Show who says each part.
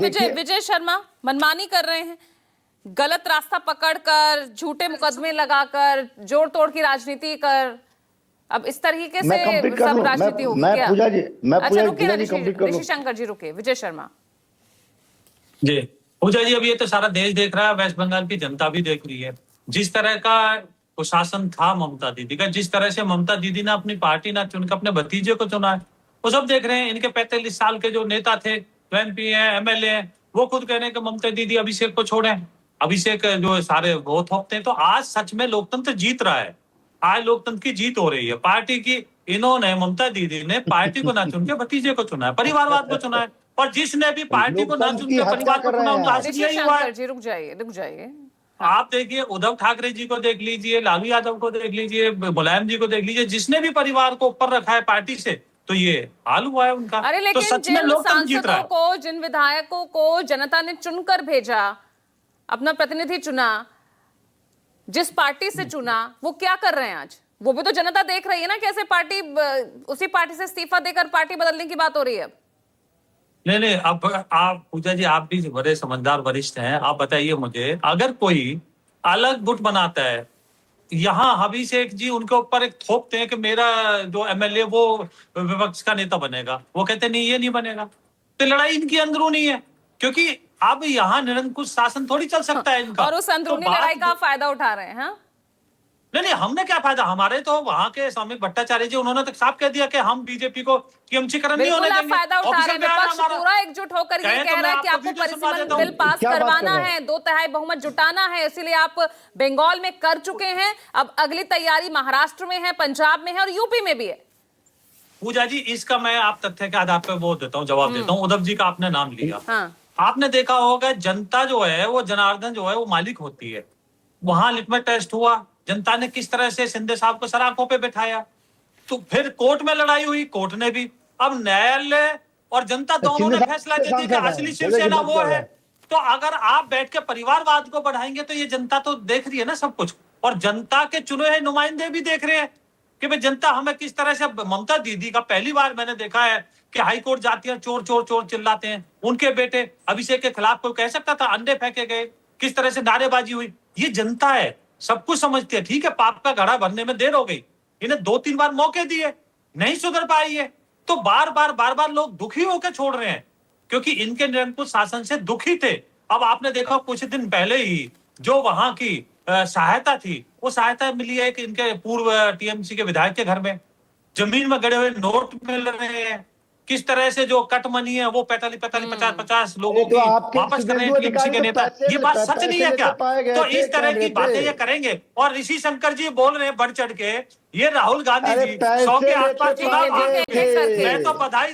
Speaker 1: विजय विजय शर्मा मनमानी कर रहे हैं, गलत रास्ता पकड़कर, झूठे मुकदमे लगाकर, जोड़ तोड़ की राजनीति कर, अब इस तरीके से सब राजनीति होगी क्या?
Speaker 2: पूजा जी,
Speaker 1: अच्छा रुकिए ना ऋषि शंकर जी, रुकिए। विजय शर्मा
Speaker 3: जी, पूजा जी, अब ये तो सारा देश देख रहा है, वेस्ट बंगाल की जनता भी देख रही है। जिस तरह का प्रशासन था ममता दीदी का, जिस तरह से ममता दीदी ने अपनी पार्टी ना चुनकर अपने भतीजे को चुना है, वो सब देख रहे हैं। इनके 45 साल के जो नेता थे, एमपी हैं, एमएलए हैं, वो खुद कह रहे हैं कि ममता दीदी अभिषेक को छोड़ें। अभिषेक जो सारे वो थोपते हैं। तो आज सच में लोकतंत्र जीत रहा है। आज लोकतंत्र की जीत हो रही है। पार्टी की इन्होंने, ममता दीदी ने पार्टी को ना चुन के भतीजे को चुना है, परिवारवाद को चुना है। और जिसने भी पार्टी को ना चुन के परिवार को चुना, उनका हासिल यही हुआ है।
Speaker 1: रुक जाइए।
Speaker 3: आप देखिए, उद्धव ठाकरे जी को देख लीजिए, लालू यादव को देख लीजिए, मुलायम जी को देख लीजिए, जिसने भी परिवार को ऊपर रखा है पार्टी से, तो ये हाल हुआ है उनका।
Speaker 1: अरे लेकिन
Speaker 3: तो सच में लोकतंत्र जीत रहा है।
Speaker 1: को, जिन विधायकों को जनता ने चुनकर भेजा, अपना प्रतिनिधि चुना, जिस पार्टी से चुना, वो क्या कर रहे हैं आज? वो भी तो जनता देख रही है ना, कैसे पार्टी, उसी पार्टी से इस्तीफा देकर पार्टी बदलने की बात हो रही है।
Speaker 3: नहीं, अब आप पूजा जी, आप भी बड़े समझदार वरिष्ठ हैं, आप बताइए मुझे, अगर कोई अलग गुट बनाता है, यहाँ अभिषेक जी उनके ऊपर एक थोपते हैं कि मेरा जो एमएलए वो विपक्ष का नेता बनेगा, वो कहते नहीं, ये नहीं बनेगा। तो लड़ाई इनकी अंदरूनी है, क्योंकि अब यहाँ निरंकुश शासन थोड़ी चल सकता है इनका।
Speaker 1: और उस अंदरूनी लड़ाई का फायदा उठा रहे हैं। हाँ,
Speaker 3: नहीं, हमने क्या फायदा? हमारे तो वहां के स्वामी भट्टाचार्य जी, उन्होंने तो साफ कह दिया कि हम बीजेपी को टीएमसीकरण नहीं होने देंगे।
Speaker 1: फायदा उठा रहे हैं। विपक्ष पूरा एकजुट होकर ये कह रहा है कि आपको परिसीमन बिल पास करवाना है, 2/3 बहुमत जुटाना है, इसीलिए आप बंगाल में कर चुके हैं, अब अगली तैयारी महाराष्ट्र में है, पंजाब में है और यूपी में भी है।
Speaker 3: पूजा जी, इसका मैं आप तथ्य के आधार पर वो देता हूँ, जवाब देता हूँ। उद्धव जी का आपने नाम लिया।
Speaker 1: हाँ।
Speaker 3: आपने देखा होगा, जनता जो है वो जनार्दन जो है वो मालिक होती है। वहां लिटमस टेस्ट हुआ, जनता ने किस तरह से शिंदे साहब को सराखों पे बिठाया, तो फिर कोर्ट में लड़ाई हुई, कोर्ट ने भी, अब न्यायालय और जनता दोनों ने फैसला दे दिया कि असली शिवसेना वो है। तो अगर आप बैठ के परिवारवाद को बढ़ाएंगे, तो ये जनता तो देख रही है ना सब कुछ, और जनता के चुने हुए नुमाइंदे भी देख रहे हैं कि भाई जनता हमें किस तरह से। ममता दीदी का पहली बार मैंने देखा है कि हाई कोर्ट जाती है, चोर चोर चोर चिल्लाते हैं। उनके बेटे अभिषेक के खिलाफ कोई कह सकता था? अंडे फेंके गए, किस तरह से नारेबाजी हुई। ये जनता है, सब कुछ समझती है। ठीक है, पाप का घड़ा भरने में देर हो गई, इन्हें 2-3 बार मौके दिए, नहीं सुधर पाई है, तो बार बार लोग दुखी होकर छोड़ रहे हैं, क्योंकि इनके निरंकुश शासन से दुखी थे। अब आपने देखा कुछ दिन पहले ही जो वहां की सहायता थी, वो सहायता मिली है कि इनके पूर्व टीएमसी के विधायक के घर में जमीन में गड़े हुए नोट मिल रहे हैं। किस तरह से जो कट मनी है वो 45-50 लोगों की वापस कर रहे हैं टीएमसी के नेता। ये बात सच नहीं है क्या? तो इस तरह की बातें ये करेंगे। और ऋषि शंकर जी बोल रहे हैं बढ़ चढ़ के, ये राहुल गांधी जी 100 के आसपास चुनाव, मैं तो बधाई